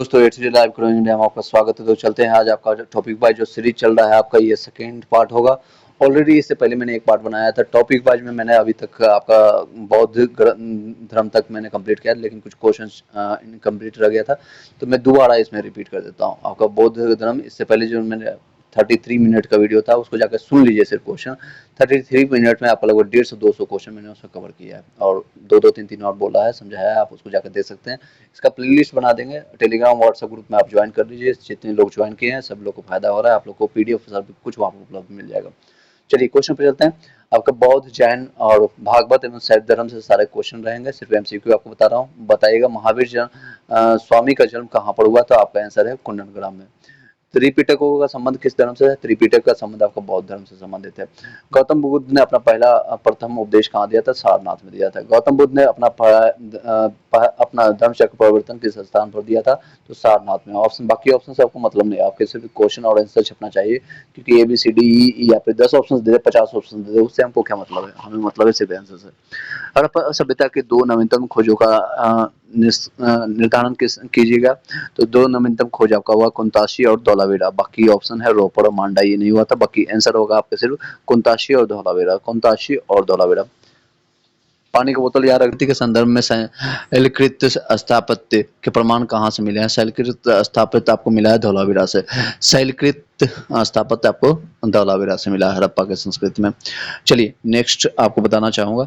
दोस्तों A to Z live क्रोज India में आपका स्वागत है। तो चलते हैं आज आपका जो टॉपिक वाइज जो सीरीज चल रहा है आपका ये सेकंड पार्ट होगा। ऑलरेडी इससे पहले मैंने एक पार्ट बनाया था टॉपिक वाइज में। मैंने अभी तक आपका धर्म तक मैंने कंप्लीट किया, लेकिन कुछ क्वेश्चंस इनकम्प्लीट रह गया था, तो मैं दोबारा इसमें रिपीट कर देता हूँ। आपका बौद्ध धर्म, इससे पहले जो मैंने 33 मिनट का वीडियो था उसको जाकर सुन लीजिए। सिर्फ क्वेश्चन 33 मिनट में आपका लगभग 150-200 क्वेश्चन मैंने उसमें कवर किया है, और दो दो तीन तीन और बोला है, समझाया है। आप उसको जाकर देख सकते हैं। इसका प्लेलिस्ट बना देंगे। टेलीग्राम व्हाट्सएप ग्रुप में आप ज्वाइन कर लीजिए। जितने लोग ज्वाइन किए हैं सब लोग को फायदा हो रहा है। आप लोग को पीडीएफ सब कुछ वहाँ पर उपलब्ध मिल जाएगा। चलिए क्वेश्चन पे चलते हैं। आपका बौद्ध, जैन और भागवत एवं शैव धर्म से सारे क्वेश्चन रहेंगे। सिर्फ एमसीक्यू आपको बता रहा हूँ। बताइएगा महावीर स्वामी का जन्म कहाँ पर हुआ? तो आपका आंसर है कुंडनग्राम में। त्रिपिटकों का संबंध किस धर्म से है? त्रिपिटक का संबंध आपका बौद्ध धर्म से संबंधित है। गौतम बुद्ध ने अपना पहला प्रथम उपदेश कहाँ दिया था? सारनाथ में दिया था। गौतम बुद्ध ने अपना धर्म चक्र परिवर्तन किस स्थान पर दिया था? तो सारनाथ में। ऑप्शन, बाकी ऑप्शन से आपको मतलब नहीं है, आपके सिर्फ क्वेश्चन और आंसर छपना चाहिए। क्योंकि A B C D E या फिर 10 ऑप्शन दे दे, 50 ऑप्शन दे दे, उससे हमको क्या मतलब है? हमें मतलब है सिर्फ आंसर से। हड़प्पा सभ्यता के दो नवीनतम खोजों का निर्धारण कीजिएगा। तो दो नवीनतम खोज आपका हुआ कुंताशी और धौलावीरा। बाकी ऑप्शन है रोपड़ और मांडा, ये नहीं हुआ था। बाकी आंसर होगा आपके सिर्फ कुंताशी और धौलावीरा, कुंताशी और धौलावीरा। पानी की बोतल या रगती के संदर्भ में शैलकृत स्थापत्य के प्रमाण कहाँ से मिले हैं? शैलकृत स्थापत्य आपको मिला है धौलावीरा से। शैलकृत स्थापत्य आपको धौलावीरा से मिला है हड़प्पा के संस्कृति में। चलिए नेक्स्ट आपको बताना चाहूंगा।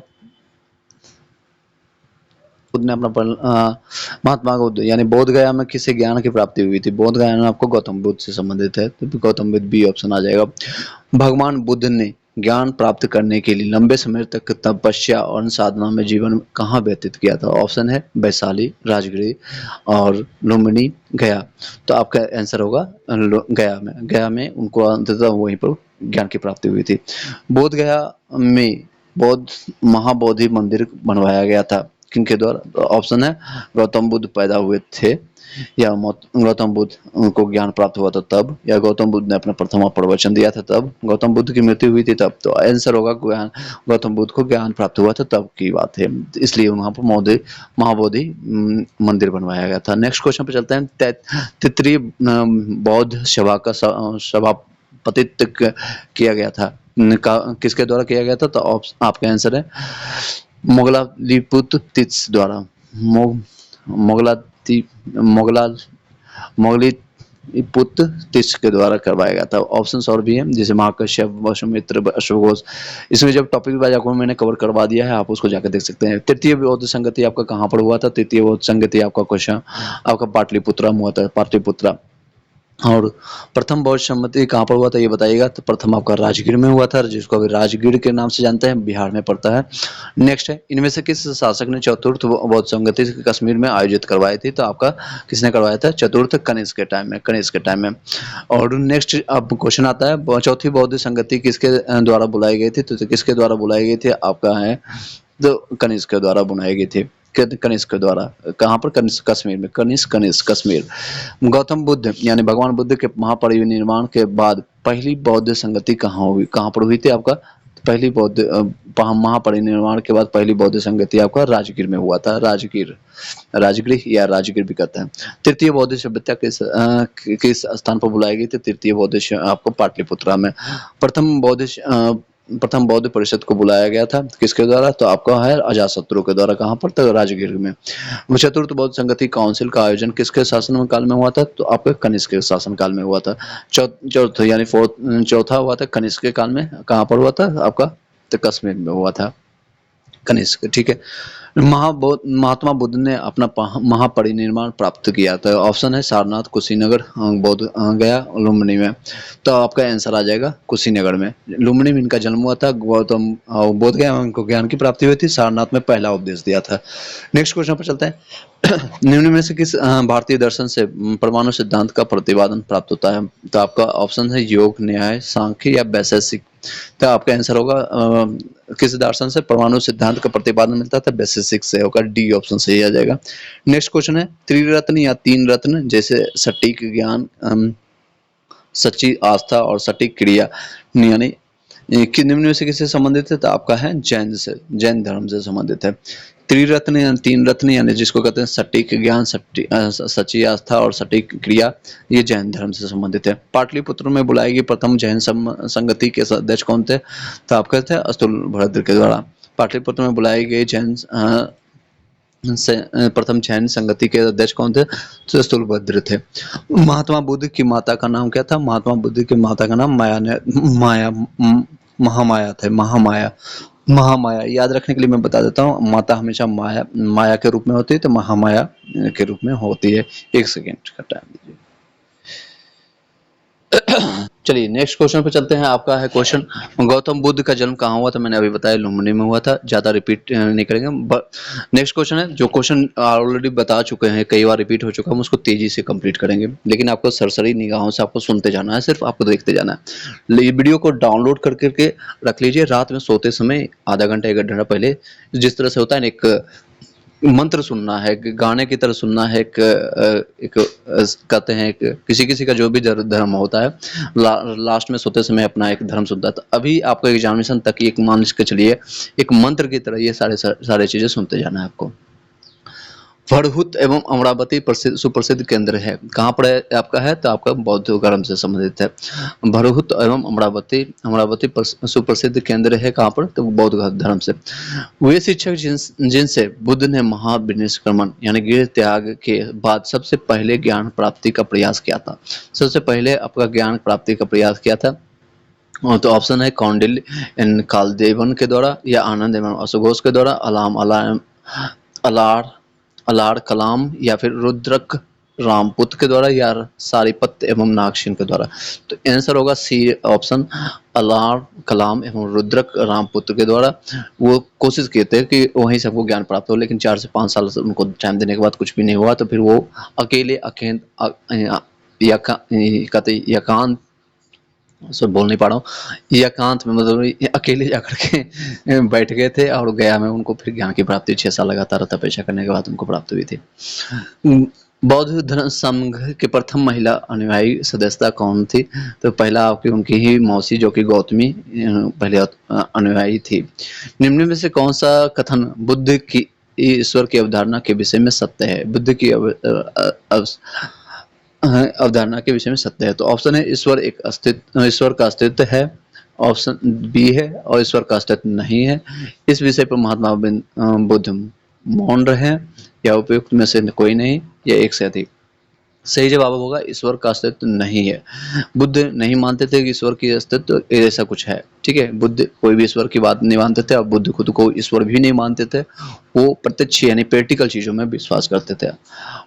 बुद्ध ने अपना महात्मा बुद्ध यानी बोध गया में किसे ज्ञान की प्राप्ति हुई थी? बोध गया में आपको गौतम बुद्ध से संबंधित है, तो गौतम बुद्ध बी ऑप्शन आ जाएगा। भगवान बुद्ध ने ज्ञान प्राप्त करने के लिए लंबे समय तक तपस्या और साधना में जीवन कहाँ व्यतीत किया था? ऑप्शन है वैशाली, राजगीर और लुम्बिनी, गया। तो आपका आंसर होगा गया में। गया में उनको अंततः वहीं पर ज्ञान की प्राप्ति हुई थी। बोध गया में बौद्ध महाबोधि मंदिर बनवाया गया था किनके द्वारा? तो ऑप्शन है गौतम बुद्ध पैदा हुए थे, या गौतम बुद्ध को ज्ञान प्राप्त हुआ था तब, या गौतम बुद्ध ने अपना प्रथम प्रवचन दिया था तब, गौतम बुद्ध की मृत्यु हुई थी तब। तो आंसर होगा गौतम बुद्ध को ज्ञान प्राप्त हुआ था तब की बात है, इसलिए वहां पर महाबोधि मंदिर बनवाया गया था। नेक्स्ट क्वेश्चन पे चलते हैं। तैत्तिरीय बौद्ध सभा का सभापतित्व किया गया था किसके द्वारा किया गया था? तो आपका आंसर है मोगलालिपुतित्स द्वारा। मोगलालिपुतित्स के द्वारा करवाया गया था। ऑप्शन और भी है, जैसे महाकश्यप, वसुमित्र, अश्वघोष। इसमें जब टॉपिक वाइज आपको मैंने कवर करवा दिया है, आप उसको जाकर देख सकते हैं। तृतीय बौद्ध संगति आपका कहाँ पर हुआ था? तृतीय बौद्ध संगति आपका क्वेश्चन आपका पाटलिपुत्रा में हुआ था, पाटलिपुत्रा। और प्रथम बौद्ध सम्मति कहाँ पर हुआ था ये बताइएगा? तो प्रथम आपका राजगीर में हुआ था, जिसको अभी राजगीर के नाम से जानते हैं, बिहार में पड़ता है। नेक्स्ट है, इनमें से किस शासक ने चतुर्थ बौद्ध संगति कश्मीर में आयोजित करवाई थी? तो आपका किसने करवाया था? चतुर्थ कनिष्क के टाइम में, कनिष्क के टाइम में। और नेक्स्ट अब क्वेश्चन आता है, चौथी बौद्ध संगति किसके द्वारा बुलाई गई थी? तो किसके द्वारा बुलाई गई थी? आपका है तो कनिष्क के द्वारा बुलाई गई थी। कनिष्क के द्वारा। कहाँ पर? कनिष्क, कश्मीर में। कनिष्क कश्मीर। गौतम बुद्ध यानी भगवान बुद्ध के महापरिनिर्वाण के बाद पहली बौद्ध संगति कहाँ हुई? कहाँ पर हुई थी आपका? पहली बौद्ध महापरिनिर्वाण के बाद पहली बौद्ध संगति आपका राजगीर में हुआ था। राजगीर, राजगीर या राजगीर भी कहते हैं। तृतीय बौद्ध सभ्यता किस स्थान पर बुलाई गई थी? तृतीय बौद्ध आपको पाटलिपुत्रा में। प्रथम बौद्ध परिषद को बुलाया गया था किसके द्वारा? तो आपका है अजातशत्रु के द्वारा। कहाँ पर? तो राजगीर में। चतुर्थ बौद्ध संगति काउंसिल का आयोजन किसके शासन काल में हुआ था? तो आपके कनिष्क के शासन काल में हुआ था। चौथा यानी चौथा हुआ था कनिष्क के काल में। कहाँ पर हुआ था आपका? तो कश्मीर में हुआ था, कनिष्क। ठीक है। महात्मा बुद्ध ने अपना महापरिनिर्वाण प्राप्त किया था। ऑप्शन है सारनाथ, कुशीनगर, बौद्ध गया, लुम्बिनी में। तो आपका आंसर आ जाएगा कुशीनगर में। लुम्बिनी में इनका जन्म हुआ था। गौतम बोध गया में उनको ज्ञान की प्राप्ति हुई थी। सारनाथ में पहला उपदेश दिया था। नेक्स्ट क्वेश्चन पर चलते हैं। निम्न में से किस भारतीय दर्शन से परमाणु सिद्धांत का प्रतिपादन प्राप्त होता है? तो आपका ऑप्शन है योग, न्याय, सांख्य या वैशेषिक। तो आपका आंसर होगा किस दर्शन से परमाणु सिद्धांत का प्रतिपादन मिलता था? वैशेषिक से होगा। डी ऑप्शन सही आ जाएगा। नेक्स्ट क्वेश्चन है, त्रिरत्न या तीन रत्न जैसे सटीक ज्ञान, सच्ची आस्था और सटीक क्रिया यानी कि निम्न में से किससे संबंधित है? तो आपका है जैन से, जैन धर्म से संबंधित है। त्रिरत्न या तीन रत्न यानी जिसको कहते हैं सटीक ज्ञान, सच्ची आस्था और सटीक क्रिया, ये जैन धर्म से संबंधित है। पाटलिपुत्र में बुलाई गई प्रथम जैन संगति के अध्यक्ष कौन थे? तो आप कहते हैं अस्तुलभद्र के द्वारा। पाटलिपुत्र में बुलाई गई प्रथम जैन संगति के अध्यक्ष कौन थे? तो स्थूलभद्र थे। महात्मा बुद्ध की माता का नाम क्या था? महात्मा बुद्ध की माता का नाम महामाया थे। महामाया, महामाया याद रखने के लिए मैं बता देता हूँ, माता हमेशा माया माया के रूप में होती है, तो महामाया के रूप में होती है। 1 सेकेंड का टाइम दीजिए। चलिए नेक्स्ट क्वेश्चन पे चलते हैं। आपका है क्वेश्चन, गौतम बुद्ध का जन्म कहाँ हुआ था? मैंने अभी बताया लुम्बिनी में हुआ था, ज्यादा रिपीट नहीं करेंगे। नेक्स्ट क्वेश्चन है, जो क्वेश्चन ऑलरेडी बता चुके हैं, कई बार रिपीट हो चुका है, हम उसको तेजी से कंप्लीट करेंगे, लेकिन आपको सरसरी निगाहों से आपको सुनते जाना है, सिर्फ आपको देखते जाना है। ये वीडियो को डाउनलोड करके रख लीजिए, रात में सोते समय आधा घंटा 1 घंटा पहले, जिस तरह से होता है ना, एक मंत्र सुनना है, गाने की तरह सुनना है, एक कहते हैं, एक किसी किसी का जो भी धर्म होता है, लास्ट में सोते समय अपना एक धर्म सुनता है। तो अभी आपको एग्जामिनेशन तक एक मान के चलिए, एक मंत्र की तरह ये सारे चीजें सुनते जाना है आपको। भरहुत एवं अमरावती सुप्रसिद्ध केंद्र है, कहाँ पर है आपका? है तो आपका बौद्ध धर्म से संबंधित है। भरहुत एवं अमरावती सुप्रसिद्ध केंद्र है, कहाँ पर? तो बौद्ध धर्म से। वे शिक्षक जिनसे बुद्ध ने महाविनिष्क्रमण यानी गृह त्याग के बाद सबसे पहले ज्ञान प्राप्ति का प्रयास किया था। सबसे पहले आपका ज्ञान प्राप्ति का प्रयास किया था, तो ऑप्शन है कौंडिल्य एंड कालदेवन के द्वारा, या आनंद एवं अशोघोष के द्वारा, अलार अलार कलाम, या फिर रुद्रक रामपुत के द्वारा, या सारीपत एवं नागसेन के द्वारा। तो आंसर होगा सी ऑप्शन, अलार कलाम एवं रुद्रक रामपुत्र के द्वारा। वो कोशिश किए थे कि वहीं से हमको ज्ञान प्राप्त हो, लेकिन 4 से 5 साल से उनको टाइम देने के बाद कुछ भी नहीं हुआ, तो फिर वो अकेले एकांत सब बोल नहीं पा रहा हूँ, एकांत में मतलब अकेले जाकर के बैठ गए थे, और गया में उनको फिर ज्ञान की प्राप्ति 6 साल लगातार तपस्या करने के बाद उनको प्राप्त हुई थी। बौद्ध धर्म संघ के प्रथम महिला अनुयायी सदस्यता कौन थी? तो पहला आपकी उनकी ही मौसी, जो कि गौतमी पहले अनुयायी थी। निम्न में से कौन सा कथन बुद्ध की ईश्वर की अवधारणा के विषय में सत्य है? बुद्ध की अवधारणा के विषय में सत्य है। तो ऑप्शन है ईश्वर ईश्वर का अस्तित्व है, ऑप्शन बी है, और ईश्वर का अस्तित्व नहीं है। इस विषय पर महात्मा बुद्ध मौन रहे, या उपयुक्त में से कोई नहीं, या एक से अधिक। सही जवाब होगा ईश्वर का अस्तित्व नहीं है। बुद्ध नहीं मानते थे कि ईश्वर की अस्तित्व ऐसा कुछ है, ठीक है। बुद्ध कोई भी ईश्वर की बात नहीं मानते थे, और बुद्ध खुद को ईश्वर भी नहीं मानते थे। वो प्रत्यक्ष यानी प्रैक्टिकल चीजों में विश्वास करते थे।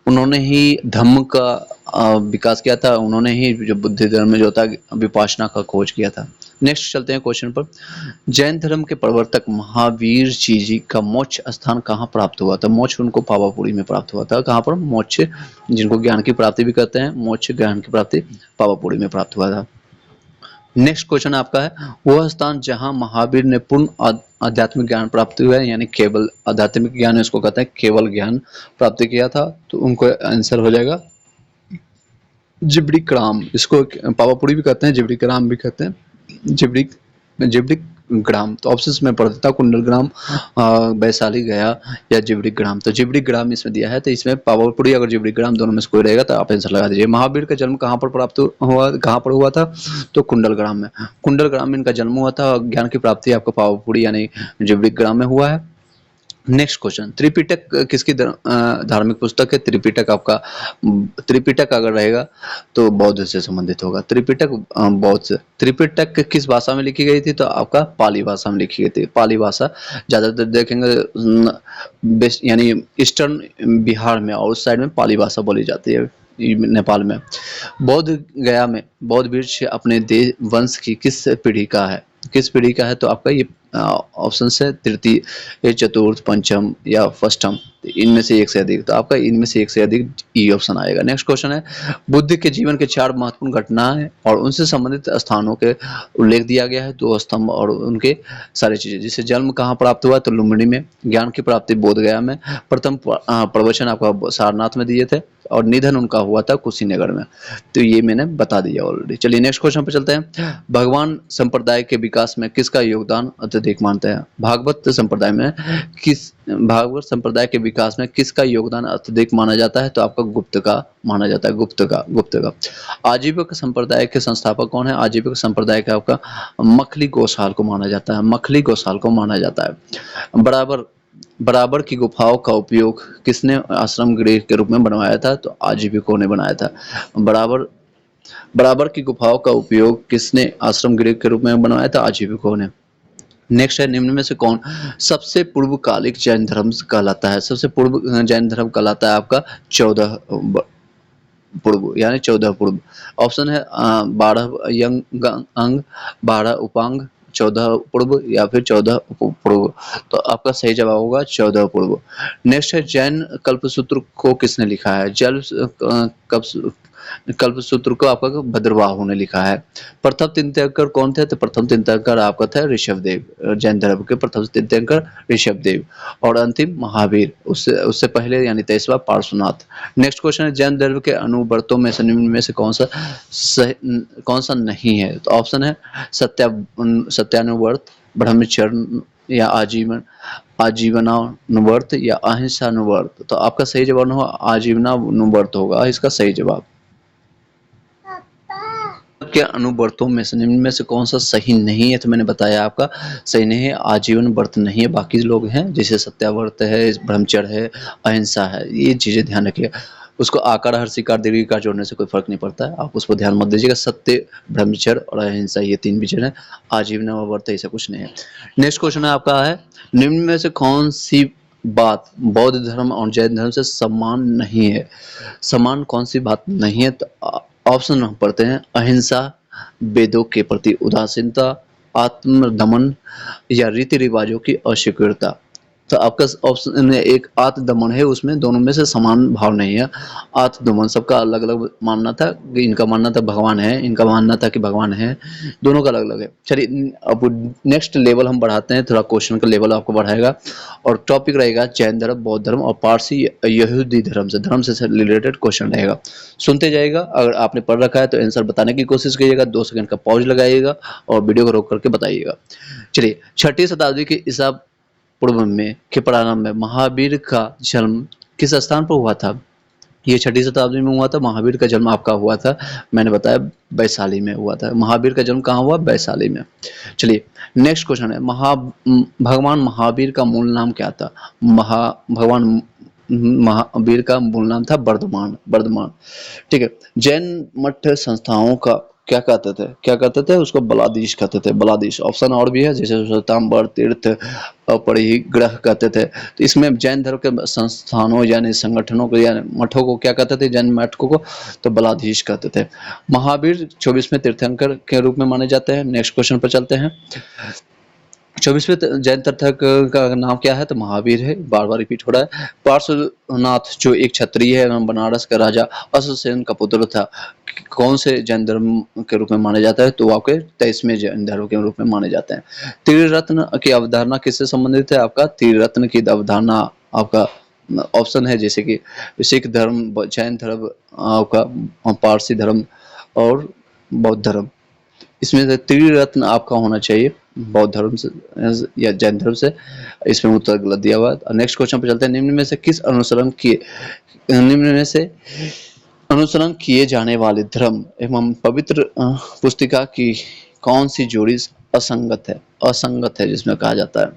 उन्होंने ही धम्म का विकास किया था, उन्होंने ही जो बुद्ध धर्म में जो था विपासना का खोज किया था। नेक्स्ट चलते हैं क्वेश्चन पर। जैन धर्म के प्रवर्तक महावीर जी का मोक्ष स्थान कहाँ प्राप्त हुआ था? मोक्ष उनको पावापुरी में प्राप्त हुआ था। कहाँ पर? मोक्ष, जिनको ज्ञान की प्राप्ति भी कहते हैं, मोक्ष ज्ञान की प्राप्ति पावापुरी में प्राप्त हुआ था। नेक्स्ट क्वेश्चन आपका है, वह स्थान जहां महावीर ने पूर्ण आध्यात्मिक ज्ञान प्राप्त हुआ है, यानी केवल आध्यात्मिक ज्ञान इसको कहते हैं, केवल ज्ञान प्राप्त किया था, तो उनको आंसर हो जाएगा जिबड़ी ग्राम। इसको पावापुरी भी कहते हैं, जिबड़ी ग्राम भी कहते हैं, जिबड़ी ग्राम। तो ऑप्शंस में पढ़ देता, कुंडल ग्राम, वैशाली गया, या जिबड़ी ग्राम। तो जिबड़ी ग्राम इसमें दिया है, तो इसमें पावापुरी अगर जिबड़ी ग्राम दोनों में से कोई रहेगा तो आप आंसर लगा दीजिए। महावीर का जन्म कहाँ पर प्राप्त हुआ, कहाँ पर हुआ था? तो कुंडल ग्राम में। कुंडल ग्राम में इनका जन्म हुआ था। ज्ञान की प्राप्ति आपका पावापुरी यानी जिबड़ी ग्राम में हुआ है। नेक्स्ट क्वेश्चन, त्रिपिटक किसकी धार्मिक पुस्तक है? त्रिपिटक आपका, त्रिपिटक अगर रहेगा तो बौद्ध से संबंधित होगा। त्रिपिटक बौद्ध से। त्रिपिटक किस भाषा में लिखी गई थी? तो आपका पाली भाषा में लिखी गई थी। पाली भाषा ज्यादातर देखेंगे बेस्ट यानी ईस्टर्न बिहार में और उस साइड में पाली भाषा बोली जाती है, नेपाल में। बौद्ध गया में बौद्ध वृक्ष अपने वंश की किस पीढ़ी का है? किस पीढ़ी का है? तो आपका ये ऑप्शन है तृतीय, चतुर्थ, पंचम या षष्ठम, इनमें से एक से अधिक। तो आपका इनमें से एक से अधिक ई ऑप्शन आएगा। नेक्स्ट क्वेश्चन है, बुद्ध के जीवन के 4 महत्वपूर्ण घटनाएं और उनसे संबंधित स्थानों के उल्लेख दिया गया है, 2 स्तंभ और उनके सारी चीजें। जैसे जन्म कहाँ प्राप्त हुआ, तो लुम्बिनी में। ज्ञान की प्राप्ति बोध गया में। प्रथम प्रवचन आपका सारनाथ में दिए थे, और निधन उनका हुआ था कुशीनगर में। तो ये मैंने बता दिया ऑलरेडी। चलिए नेक्स्ट क्वेश्चन पे चलते हैं। भगवान संप्रदाय के विकास में किसका योगदान अत्यधिक मानते हैं? भागवत संप्रदाय के विकास में किसका योगदान अत्यधिक माना जाता है? तो आपका गुप्त का माना जाता है, गुप्त का। आजीविक संप्रदाय के संस्थापक कौन है? आजीविक संप्रदाय का आपका मखली गोसाल को माना जाता है, मखली गोसाल को माना जाता है। बराबर की गुफाओं का उपयोग किसने आश्रम गृह के रूप में बनवाया था? तो आजीविकों ने बनाया था। बराबर की गुफाओं का उपयोग किसने आश्रम गृह के रूप में बनवाया था? आजीविकों ने। नेक्स्ट है, निम्न में से कौन सबसे पूर्वकालिक जैन धर्म कहलाता है? सबसे पूर्व जैन धर्म कहलाता है आपका 14 पूर्व, यानी 14 पूर्व। ऑप्शन है 12 यंग अंग, 12 उपांग, 14 पूर्व या फिर 14 पूर्व। तो आपका सही जवाब होगा 14 पूर्व। नेक्स्ट है, जैन कल्पसूत्र को किसने लिखा है? कल्पसूत्र को आपका भद्रबाहु ने लिखा है। प्रथम तीर्थंकर कौन थे? तो प्रथम तीर्थंकर आपका था ऋषभदेव। जैन धर्म के प्रथम तीर्थंकर ऋषभदेव। और अंतिम महावीर, उससे उससे पहले यानी 23वां पार्श्वनाथ। नेक्स्ट क्वेश्चन है, जैन धर्म के अनुवर्तों में से निम्न में से कौन सा नहीं है? तो ऑप्शन है सत्यानुवर्त, ब्रह्मचर्य या आजीवनानुवर्त या अहिंसानुवर्त। तो आपका सही जवाब होगा आजीवनानुवर्त होगा इसका सही जवाब। के अनुव्रतों में से निम्न में से कौन सा सही नहीं है? तो मैंने बताया आपका सही नहीं है, आजीवन व्रत नहीं है। बाकी लोग हैं जैसे सत्याव्रत है, ब्रह्मचर्य है, अहिंसा है, ये चीजें ध्यान रखिए। उसको आकार, हर्षिकार, दीर्घिकार जोड़ने से कोई फर्क नहीं पड़ता है, आप उस पर ध्यान मत दीजिएगा। सत्य, ब्रह्मचर्य और अहिंसा, ये 3 विजन है। आजीवन व्रत ऐसा कुछ नहीं है। नेक्स्ट क्वेश्चन है आपका है, निम्न में से कौन सी बात बौद्ध धर्म और जैन धर्म से समान नहीं है? समान कौन सी बात नहीं है? तो ऑप्शन हम पढ़ते हैं, अहिंसा, वेदों के प्रति उदासीनता, आत्मदमन या रीति रिवाजों की अस्वीकृता। तो आपका ऑप्शन में एक आत्मदमन है, उसमें दोनों में से समान भाव नहीं है। आत्मदमन सबका अलग अलग मानना था, इनका मानना था भगवान है, इनका मानना था कि भगवान है, दोनों का अलग अलग है। चलिए अब नेक्स्ट लेवल हम बढ़ाते हैं, थोड़ा क्वेश्चन का लेवल आपको बढ़ाएगा। और टॉपिक रहेगा जैन धर्म, बौद्ध धर्म और पारसी यहूदी धर्म से रिलेटेड क्वेश्चन रहेगा। सुनते जाइएगा, अगर आपने पढ़ रखा है तो आंसर बताने की कोशिश कीजिएगा, 2 सेकंड का पॉज लगाइएगा और वीडियो को रोक करके बताइएगा। चलिए, 6ठी शताब्दी के ईसा पूर्व में के प्रारंभ में महावीर का जन्म किस स्थान पर हुआ था? ये 6ठी शताब्दी में हुआ था। महावीर का जन्म आपका हुआ था, मैंने बताया वैशाली में हुआ था। महावीर का जन्म कहाँ हुआ? वैशाली में। चलिए नेक्स्ट क्वेश्चन है, भगवान महावीर का मूल नाम क्या था? भगवान महावीर का मूल नाम था वर्धमान। ठीक है। जैन मठ संस्थाओं का क्या कहते थे? उसको बलाधीश कहते थे, बलाधीश। ऑप्शन और भी है, जैसे श्वेतांबर, तीर्थ, अपरिग्रह कहते थे। तो इसमें जैन धर्म के संस्थानों यानी संगठनों को यानी मठों को क्या कहते थे? जैन मठ को तो बलाधीश कहते थे। महावीर 24वें तीर्थंकर के रूप में माने जाते हैं। नेक्स्ट क्वेश्चन पर चलते हैं। 24वें जैन तीर्थंकर का नाम क्या है? तो महावीर है, बार बार रिपीट हो रहा है। पार्श्वनाथ जो एक क्षत्रिय है एवं बनारस का राजा अश्वसेन का पुत्र था, कौन से जैन धर्म के रूप में माने जाता है? तो आपके 23वें जैन धर्म के रूप में माने जाते हैं। त्रिरत्न की अवधारणा किससे संबंधित है? आपका त्रिरत्न की अवधारणा आपका ऑप्शन है जैसे कि सिख धर्म, जैन धर्म, आपका पारसी धर्म और बौद्ध धर्म। इसमें से त्रिरत्न आपका होना चाहिए, बौद्ध धर्म से या जैन धर्म से। इसमें उत्तर गलत दिया हुआ है। नेक्स्ट क्वेश्चन पे चलते हैं। निम्न में से अनुसरण किए जाने वाले धर्म एवं पवित्र पुस्तिका की कौन सी जोड़ी असंगत है जिसमें कहा जाता है?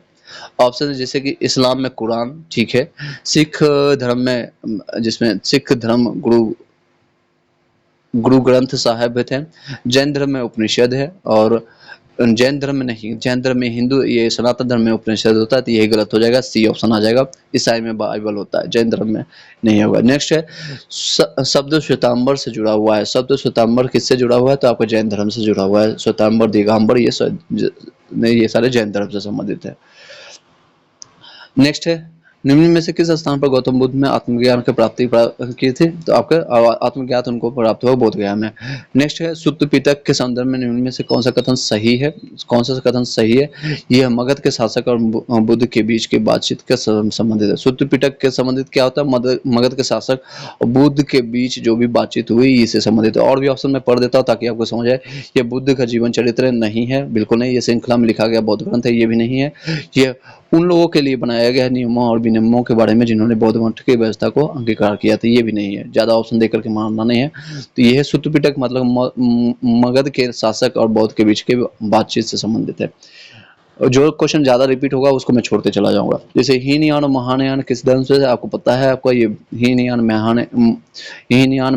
ऑप्शन है जैसे कि इस्लाम में कुरान, ठीक है। सिख धर्म में जिसमें सिख धर्म गुरु ग्रंथ साहिब थे। जैन धर्म में उपनिषद है और जैन धर्म में नहीं, जैन धर्म में हिंदू ये सनातन धर्म में उपनिषद होता है, तो यही गलत हो जाएगा, सी ऑप्शन आ जाएगा। ईसाई में बाइबल होता है, जैन धर्म में नहीं होगा। नेक्स्ट है शब्द श्वेतांबर से जुड़ा हुआ है। शब्द श्वेतांबर किससे जुड़ा हुआ है? तो आपका जैन धर्म से जुड़ा हुआ है। श्वेतांबर, दिगंबर ये सारे जैन धर्म से संबंधित है। नेक्स्ट है निम्न में से किस स्थान पर गौतम बुद्ध ने आत्मज्ञान की प्राप्ति की थी? तो आपका आत्मज्ञान उनको प्राप्त हुआ बोध गया में। नेक्स्ट है सुत्त पिटक के संदर्भ में निम्न में से कौन सा कथन सही है? कौन सा कथन सही है? यह मगध के शासक और बुद्ध के बीच की बातचीत के संबंधित है। सुत्त पिटक के संबंधित क्या होता है? मगध के शासक और बुद्ध के बीच जो भी बातचीत हुई इससे संबंधित है। और भी ऑप्शन मैं पढ़ देता हूँ ताकि आपको समझ आए। ये बुद्ध का जीवन चरित्र नहीं है, बिल्कुल नहीं। ये श्रृंखला में लिखा गया बौद्ध ग्रंथ है, ये भी नहीं है। ये उन लोगों के लिए बनाया गया नियमों और विनियमों के बारे में जिन्होंने बौद्ध मठ की व्यवस्था को अंगीकार किया था, ये भी नहीं है। ज्यादा ऑप्शन देकर के मानना नहीं है। तो यह है सुत्त पिटक, मतलब मगध के शासक और बौद्ध के बीच के बातचीत से संबंधित है। जो क्वेश्चन ज्यादा रिपीट होगा उसको मैं छोड़ते चला जाऊंगा। जैसे हीनयान और महायान किस धर्म से? आपको पता है, आपको ये हीनयान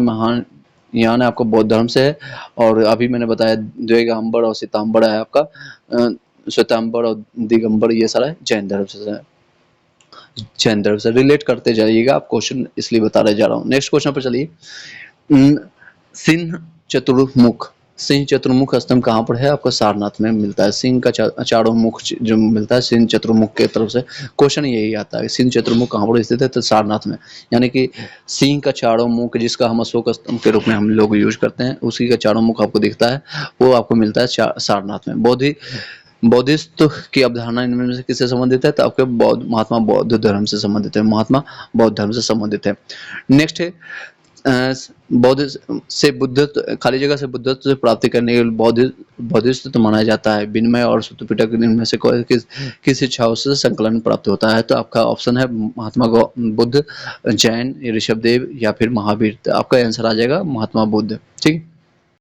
महायान आपको बौद्ध धर्म से है। और अभी मैंने बताया द्विगंबर और श्वेतांबर है आपका श्वेतांबर और दिगंबर, ये सारा जैन धर्म से है। जैन धर्म से रिलेट करते जाइएगा, आप क्वेश्चन इसलिए बता रहे जा रहा हूँ। नेक्स्ट क्वेश्चन पर चलिए। सिंह चतुर्मुख, सिंह चतुर्मुख स्तंभ कहाँ पर है? आपको सारनाथ में मिलता है। सिंह का चारों मुख जो मिलता है सिंह चतुर्मुख के तरफ से, क्वेश्चन यही आता है सिंह चतुर्मुख कहाँ पर स्थित है? तो सारनाथ में। यानी कि सिंह का चारों मुख, जिसका हम अशोक स्तंभ के रूप में हम लोग यूज करते हैं, उसी का चारों मुख आपको दिखता है, वो आपको मिलता है सारनाथ में। बौद्धिस्ट की अवधारणा इनमें से किससे संबंधित है? तो आपके महात्मा बौद्ध धर्म से संबंधित है। महात्मा बौद्ध धर्म से संबंधित है। नेक्स्ट है बौद्ध से बुद्धत्व, खाली जगह से बुद्धत्व से प्राप्ति करने के लिए बौद्धिस्ट तो माना जाता है। विनिमय और सुत्त पिटक इनमें से किस इच्छाओं से संकलन प्राप्त होता है? तो आपका ऑप्शन है महात्मा बुद्ध, जैन, ऋषभदेव या फिर महावीर। तो आपका आंसर आ जाएगा महात्मा बुद्ध। ठीक।